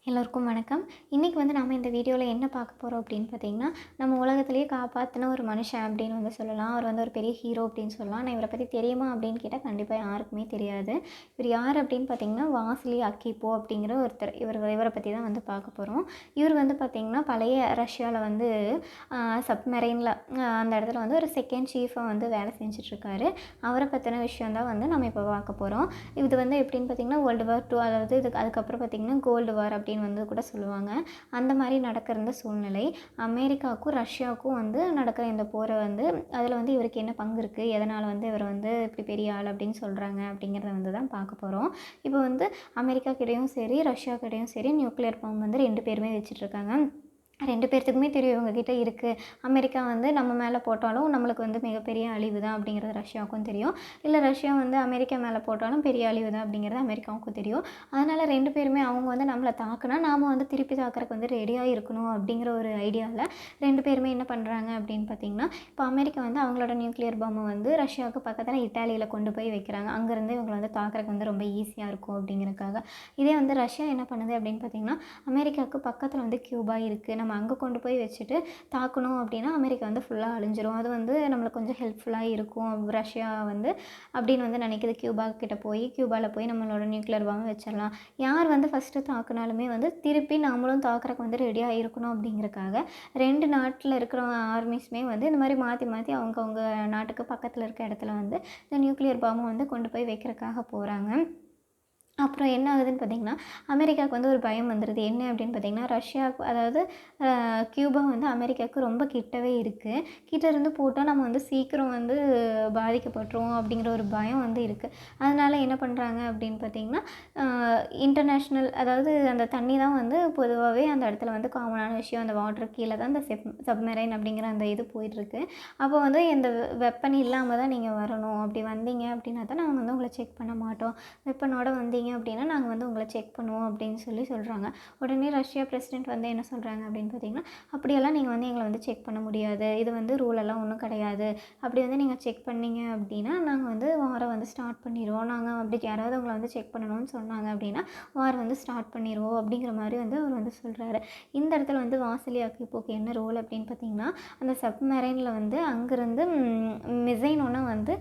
எல்லோருக்கும் வணக்கம். இன்றைக்கி வந்து நம்ம இந்த வீடியோவில் என்ன பார்க்க போகிறோம் அப்படின்னு பார்த்தீங்கன்னா, நம்ம உலகத்திலேயே காப்பாற்றின ஒரு மனுஷன் அப்படின்னு வந்து சொல்லலாம். அவர் வந்து ஒரு பெரிய ஹீரோ அப்படின்னு சொல்லலாம். நான் இவரை பற்றி தெரியுமா அப்படின்னு கேட்டால் கண்டிப்பாக யாருக்குமே தெரியாது. இவர் யார் அப்படின்னு பார்த்தீங்கன்னா, வாசிலி அக்கிப்போ அப்படிங்கிற ஒருத்தர். இவரை பற்றி தான் வந்து பார்க்க போகிறோம். இவர் வந்து பார்த்திங்கன்னா பழைய ரஷ்யாவில் வந்து சப்மெரைனில் அந்த இடத்துல வந்து ஒரு செகண்ட் சீஃபாக வந்து வேலை செஞ்சிட்ருக்காரு. அவரை பற்றின விஷயம் தான் வந்து நம்ம இப்போ பார்க்க போகிறோம். இது வந்து எப்படின்னு பார்த்திங்கன்னா World War II, அதாவது அதுக்கப்புறம் பார்த்திங்கன்னா கோல்டு வார் அப்படின்னு வந்து கூட சொல்லுவாங்க. அந்த மாதிரி நடக்கிற இந்த சூழ்நிலை அமெரிக்காவுக்கும் ரஷ்யாவுக்கும் வந்து நடக்கிற இந்த போரை வந்து அதில் வந்து இவருக்கு என்ன பங்கு இருக்குது, எதனால் வந்து இவர் வந்து இப்படி பெரிய ஆள் அப்படின்னு சொல்கிறாங்க அப்படிங்கிறத வந்து தான் பார்க்க போகிறோம். இப்போ வந்து அமெரிக்கா கிட்டேயும் சரி ரஷ்யா கிட்டேயும் சரி நியூக்ளியர் பாம்பு வந்து 2 பேருமே வச்சுட்ருக்காங்க. 2 பேர்த்துக்குமே தெரியும் இவங்ககிட்ட இருக்குது. அமெரிக்கா வந்து நம்ம மேலே போட்டாலும் நம்மளுக்கு வந்து மிகப்பெரிய அழிவு தான் அப்படிங்கிறது ரஷ்யாவுக்கும் தெரியும். இல்லை ரஷ்யா வந்து அமெரிக்கா மேலே போட்டாலும் பெரிய அழிவு தான் அப்படிங்கிறது அமெரிக்காவுக்கும் தெரியும். அதனால் 2 பேருமே அவங்க வந்து நம்மளை தாக்குனா நாம் வந்து திருப்பி தாக்குறதுக்கு வந்து ரெடியாக இருக்கணும் அப்படிங்கிற ஒரு ஐடியாவில் 2 பேருமே என்ன பண்ணுறாங்க அப்படின்னு பார்த்திங்கன்னா, இப்போ அமெரிக்கா வந்து அவங்களோட நியூக்ளியர் பாம்பை வந்து ரஷ்யாவுக்கு பக்கத்தில் இட்டாலியில் கொண்டு போய் வைக்கிறாங்க. அங்கேருந்து இவங்களை வந்து தாக்குறதுக்கு வந்து ரொம்ப ஈஸியாக இருக்கும் அப்படிங்கிறதுக்காக. இதே வந்து ரஷ்யா என்ன பண்ணுது அப்படின்னு பார்த்திங்கன்னா, அமெரிக்காவுக்கு பக்கத்தில் வந்து கியூபா இருக்குது, நம்ம அங்கே கொண்டு போய் வச்சுட்டு தாக்கணும் அப்படின்னா அமெரிக்கா வந்து ஃபுல்லாக அழிஞ்சிரும். அது வந்து நம்மளுக்கு கொஞ்சம் ஹெல்ப்ஃபுல்லாக இருக்கும் ரஷ்யா வந்து அப்படின்னு வந்து நினைக்கிது. கியூபா கிட்ட போய் கியூபாவில் போய் நம்மளோட நியூக்ளியர் பாம்பை வச்சிடலாம். யார் வந்து ஃபஸ்ட்டு தாக்குனாலுமே வந்து திருப்பி நாமளும் தாக்குறதுக்கு வந்து ரெடியாக இருக்கணும் அப்படிங்கிறக்காக 2 நாட்டில் இருக்கிற ஆர்மிஸுமே வந்து இந்த மாதிரி மாற்றி மாற்றி அவங்கவுங்க நாட்டுக்கு பக்கத்தில் இருக்க இடத்துல வந்து இந்த நியூக்ளியர் பாம்பை வந்து கொண்டு போய் வைக்கிறதுக்காக போகிறாங்க. அப்புறம் என்ன ஆகுதுன்னு பார்த்திங்கன்னா, அமெரிக்காவுக்கு வந்து ஒரு பயம் வந்துடுது. என்ன அப்படின்னு பார்த்திங்கன்னா, ரஷ்யாவுக்கு அதாவது கியூபா வந்து அமெரிக்காவுக்கு ரொம்ப கிட்டவே இருக்குது. கிட்ட இருந்து போட்டால் நம்ம வந்து சீக்கிரம் வந்து பாதிக்கப்பட்டுருவோம் அப்படிங்கிற ஒரு பயம் வந்து இருக்குது. அதனால் என்ன பண்ணுறாங்க அப்படின்னு பார்த்திங்கன்னா, இன்டர்நேஷ்னல் அதாவது அந்த தண்ணி தான் வந்து பொதுவாகவே அந்த இடத்துல வந்து காமனான விஷயம். அந்த வாட்டர் கீழே தான் அந்த சப்மெரைன் அப்படிங்கிற அந்த இது போயிட்டுருக்கு. அப்போ வந்து எந்த வெப்பன் இல்லாமல் தான் நீங்கள் வரணும். அப்படி வந்தீங்க அப்படின்னா தான் நாங்கள் வந்து உங்களை செக் பண்ண மாட்டோம். வெப்பனோட வந்தீங்க அப்படின்னா நாங்கள் வந்து உங்களை செக் பண்ணுவோம் அப்படின்னு சொல்கிறாங்க. உடனே ரஷ்யா பிரசிடென்ட் வந்து என்ன சொல்கிறாங்க அப்படின்னு பார்த்தீங்கன்னா, அப்படியெல்லாம் நீங்கள் வந்து எங்களை வந்து செக் பண்ண முடியாது, இது வந்து ரூலெல்லாம் ஒன்றும் கிடையாது. அப்படி வந்து நீங்கள் செக் பண்ணீங்க அப்படின்னா நாங்கள் வந்து வாரை வந்து ஸ்டார்ட் பண்ணிடுவோம். நாங்கள் அப்படி யாராவது உங்களை வந்து செக் பண்ணணும்னு சொன்னாங்க அப்படின்னா வார் வந்து ஸ்டார்ட் பண்ணிடுவோம் அப்படிங்கிற மாதிரி வந்து அவர் வந்து சொல்கிறாரு. இந்த இடத்துல வந்து வாசிலி அக்கிப்போக்கு என்ன ரோல் அப்படின்னு பார்த்தீங்கன்னா, அந்த சப்மெரைனில் வந்து அங்கேருந்து மிசைல் ஒன்று வந்து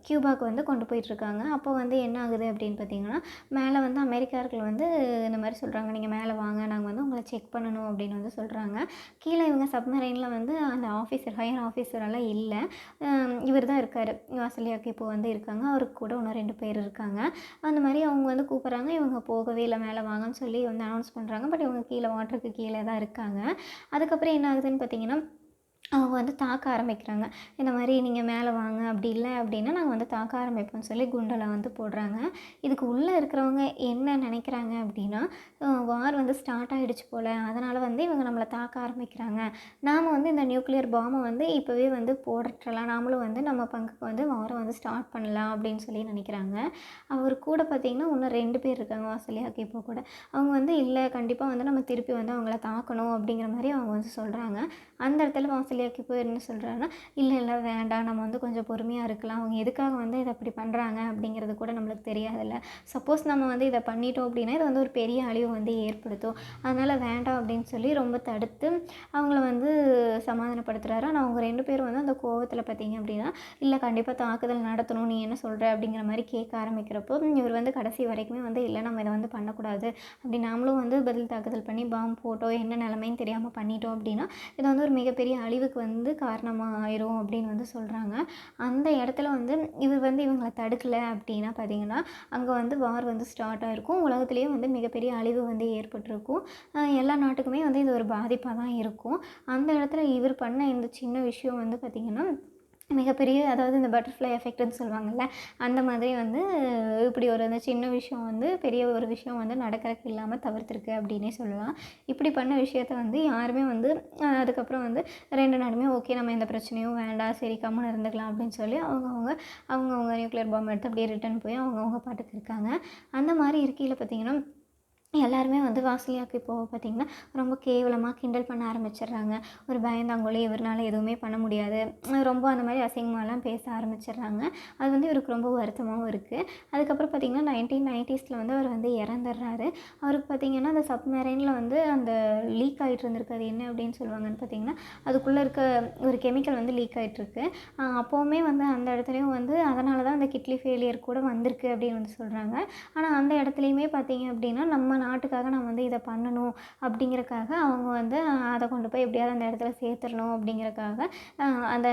கியூபாவுக்கு வந்து கொண்டு போயிட்டுருக்காங்க. அப்போ வந்து என்ன ஆகுது அப்படின்னு பார்த்திங்கன்னா, மேலே வந்து அமெரிக்கார்கள் வந்து இந்த மாதிரி சொல்கிறாங்க, நீங்கள் மேலே வாங்க, நாங்கள் வந்து உங்களை செக் பண்ணணும் அப்படின்னு வந்து சொல்கிறாங்க. கீழே இவங்க சப்மரைனில் வந்து அந்த ஆஃபீஸர் ஹையர் ஆஃபீஸரெல்லாம் இல்லை. இவர் தான் இருக்கார். வாசிலி அக்கிப்போ வந்து இருக்காங்க. அவருக்கு கூட இன்னும் 2 பேர் இருக்காங்க. அந்த மாதிரி அவங்க வந்து கூப்பிட்றாங்க. இவங்க போகவே இல்லை, மேலே வாங்கன்னு சொல்லி வந்து அனௌன்ஸ் பண்ணுறாங்க. பட் இவங்க கீழே வாட்டருக்கு கீழே தான் இருக்காங்க. அதுக்கப்புறம் என்ன ஆகுதுன்னு பார்த்திங்கன்னா, அவங்க வந்து தாக்க ஆரம்பிக்கிறாங்க. இந்த மாதிரி நீங்கள் மேலே வாங்க, அப்படி இல்லை அப்படின்னா நாங்கள் வந்து தாக்க ஆரம்பிப்போம்னு சொல்லி குண்டெல்லாம் வந்து போடுறாங்க. இதுக்கு உள்ளே இருக்கிறவங்க என்ன நினைக்கிறாங்க அப்படின்னா, வார் வந்து ஸ்டார்ட் ஆகிடுச்சு போல், அதனால் வந்து இவங்க நம்மளை தாக்க ஆரம்பிக்கிறாங்க. நாம் வந்து இந்த நியூக்ளியர் பாம்பை வந்து இப்போவே வந்து போட்டுறலாம், நாமளும் வந்து நம்ம பங்குக்கு வந்து வாரை வந்து ஸ்டார்ட் பண்ணலாம் அப்படின்னு சொல்லி நினைக்கிறாங்க. அவர் கூட பார்த்திங்கன்னா இன்னும் 2 பேர் இருக்காங்க வாசிலி அக்கிப்போ கூட. அவங்க வந்து இல்லை, கண்டிப்பாக வந்து நம்ம திருப்பி வந்து அவங்கள தாக்கணும் அப்படிங்கிற மாதிரி அவங்க வந்து சொல்கிறாங்க. அந்த இடத்துல வாசிலி அக்கிப்போ என்ன சொல்கிறாங்கன்னா, இல்லை வேண்டாம், நம்ம வந்து கொஞ்சம் பொறுமையாக இருக்கலாம். அவங்க எதுக்காக வந்து இதை அப்படி பண்ணுறாங்க அப்படிங்கிறது கூட நம்மளுக்கு தெரியாதுல்ல. சப்போஸ் நம்ம வந்து இதை பண்ணிட்டோம் அப்படின்னா இது வந்து ஒரு பெரிய அழிவு வந்து ஏற்படுத்தும். அதனால் வேண்டாம் அப்படின்னு சொல்லி ரொம்ப தடுத்து அவங்கள வந்து சமாதானப்படுத்துகிறாரு. ஆனால் அவங்க 2 பேரும் வந்து அந்த கோவத்தில் பார்த்திங்க அப்படின்னா, இல்லை கண்டிப்பாக தாக்குதல் நடத்தணும், நீ என்ன சொல்கிற அப்படிங்கிற மாதிரி கேட்க ஆரம்பிக்கிறப்போ இவர் வந்து கடைசி வரைக்குமே வந்து இல்லை, நம்ம இதை வந்து பண்ணக்கூடாது, அப்படி நாமளும் வந்து பதில் தாக்குதல் பண்ணி பாம்பு போட்டோம், என்ன நிலைமைன்னு தெரியாமல் பண்ணிட்டோம் அப்படின்னா இது வந்து ஒரு மிகப்பெரிய அழிவுக்கு வந்து காரணமாக ஆயிரும் அப்படின்னு வந்து சொல்கிறாங்க. அந்த இடத்துல வந்து இவர் வந்து இவங்களை தடுக்கலை அப்படின்னா பார்த்திங்கன்னா, அங்கே வந்து வார் வந்து ஸ்டார்ட் ஆகிருக்கும். உலகத்துலேயே வந்து மிகப்பெரிய அழிவு வந்து ஏற்பட்டிருக்கும். எல்லா நாட்டுக்குமே வந்து இது ஒரு பாதிப்பாக தான் இருக்கும். அந்த இடத்துல இவர் பண்ண இந்த சின்ன விஷயம் வந்து பார்த்திங்கன்னா மிகப்பெரிய, அதாவது இந்த பட்டர்ஃப்ளை எஃபெக்ட்டுன்னு சொல்லுவாங்கள்ல, அந்த மாதிரி வந்து இப்படி ஒரு அந்த சின்ன விஷயம் வந்து பெரிய ஒரு விஷயம் வந்து நடக்கிறதுக்கு இல்லாமல் தவிர்த்துருக்கு அப்படின்னே சொல்லலாம். இப்படி பண்ண விஷயத்த வந்து யாருமே வந்து அதுக்கப்புறம் வந்து 2 நாடுமே ஓகே, நம்ம எந்த பிரச்சனையும் வேண்டாம், சரி கம்முன்னு இருந்துக்கலாம் அப்படின்னு சொல்லி அவங்கவுங்க நியூக்ளியர் பாம்பு எடுத்து அப்படியே ரிட்டர்ன் போய் அவங்கவுங்க பாட்டுக்கு இருக்காங்க. அந்த மாதிரி இருக்கையில் பார்த்திங்கன்னா எல்லாருமே வந்து வாசலியாக்கு இப்போ பார்த்திங்கன்னா ரொம்ப கேவலமாக கிண்டல் பண்ண ஆரம்பிச்சிடுறாங்க. ஒரு பயந்தாங்கோலி இவர்னால எதுவுமே பண்ண முடியாது. ரொம்ப அந்த மாதிரி அசிங்கமாலாம் பேச ஆரம்பிச்சிடுறாங்க. அது வந்து இவருக்கு ரொம்ப வருத்தமாகவும் இருக்குது. அதுக்கப்புறம் பார்த்திங்கன்னா 1990ஸ்ல வந்து அவர் வந்து இறந்துடுறாரு. அவருக்கு பார்த்திங்கன்னா அந்த சப்மரைனில் வந்து அந்த லீக் ஆகிட்டு இருந்திருக்கு. அது என்ன அப்படின்னு சொல்லுவாங்கன்னு பார்த்திங்கன்னா, அதுக்குள்ளே இருக்க ஒரு கெமிக்கல் வந்து லீக் ஆகிட்டுருக்கு. அப்போவுமே வந்து அந்த இடத்துலையும் வந்து அதனால தான் அந்த கிட்னி ஃபெயிலியர் கூட வந்திருக்கு அப்படின்னு வந்து சொல்கிறாங்க. ஆனால் அந்த இடத்துலையுமே பார்த்திங்க அப்படின்னா நம்ம நாட்டுக்காக நம்ம வந்து இதை பண்ணணும் அப்படிங்கிறக்காக அவங்க வந்து அதை கொண்டு போய் எப்படியாவது அந்த இடத்துல சேர்த்துடணும் அப்படிங்கிறக்காக அந்த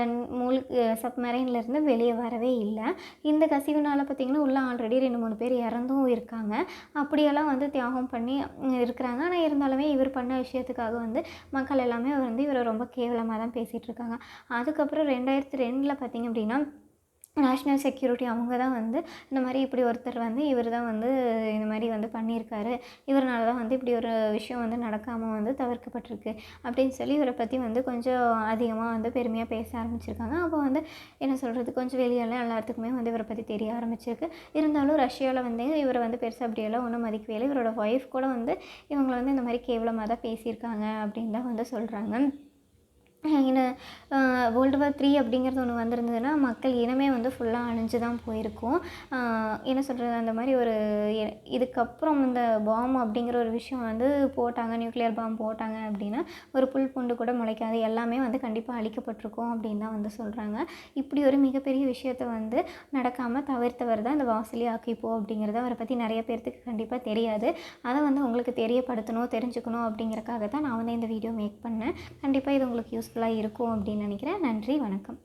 சப்மரைன்லேருந்து வெளியே வரவே இல்லை. இந்த கசிவுனால் பார்த்திங்கன்னா உள்ளே ஆல்ரெடி 2-3 பேர் இறந்தும் இருக்காங்க. அப்படியெல்லாம் வந்து தியாகம் பண்ணி இருக்கிறாங்க. ஆனால் இருந்தாலுமே இவர் பண்ண விஷயத்துக்காக வந்து மக்கள் எல்லாமே வந்து இவரை ரொம்ப கேவலமாக தான் பேசிகிட்டு இருக்காங்க. அதுக்கப்புறம் 2002 பார்த்திங்க அப்படின்னா நேஷ்னல் செக்யூரிட்டி அவங்க தான் வந்து இந்த மாதிரி இப்படி ஒருத்தர் வந்து இவர் தான் வந்து இந்த மாதிரி வந்து பண்ணியிருக்காரு, இவர்னால தான் வந்து இப்படி ஒரு விஷயம் வந்து நடக்காமல் வந்து தவிர்க்கப்பட்டிருக்கு அப்படின்னு சொல்லி இவரை பற்றி வந்து கொஞ்சம் அதிகமாக வந்து பெருமையாக பேச ஆரம்பிச்சிருக்காங்க. அப்போ வந்து என்ன சொல்கிறது, கொஞ்சம் வெளியெல்லாம் எல்லாத்துக்குமே வந்து இவரை பற்றி தெரிய ஆரம்பிச்சிருக்கு. இருந்தாலும் ரஷ்யாவில் வந்து இவரை வந்து பெருசாக அப்படியெல்லாம் ஒன்றும் மதிக்கவே இல்லை. இவரோட ஒய்ஃப் கூட வந்து இவங்களை வந்து இந்த மாதிரி கேவலமாக தான் பேசியிருக்காங்க அப்படின்னு தான் வந்து சொல்கிறாங்க. இந்த வேர்ல்டு வார் 3 அப்படிங்கிறது ஒன்று வந்திருந்ததுன்னா மக்கள் இனமே வந்து ஃபுல்லாக அழிஞ்சு தான் போயிருக்கும். என்ன சொல்கிறது, அந்த மாதிரி ஒரு இதுக்கப்புறம் இந்த பாம் அப்படிங்கிற ஒரு விஷயம் வந்து போட்டாங்க, நியூக்ளியர் பாம் போட்டாங்க அப்படின்னா ஒரு புல் பூண்டு கூட முளைக்காது, எல்லாமே வந்து கண்டிப்பாக அழிக்கப்பட்டிருக்கும் அப்படின்னு தான் வந்து சொல்கிறாங்க. இப்படி ஒரு மிகப்பெரிய விஷயத்த வந்து நடக்காமல் தவிர்த்தவர் தான் இந்த வாசிலி ஆக்கிப்போ அப்படிங்கிறது. அவரை பற்றி நிறைய பேர்த்துக்கு கண்டிப்பாக தெரியாது. அதை வந்து உங்களுக்கு தெரியப்படுத்தணும், தெரிஞ்சுக்கணும் அப்படிங்கிறக்காக தான் நான் வந்து இந்த வீடியோ மேக் பண்ணேன். கண்டிப்பாக இது உங்களுக்கு யூஸ்ஃபுல்லாக இருக்கும் அப்படின்னு நினைக்கிறேன். நன்றி, வணக்கம்.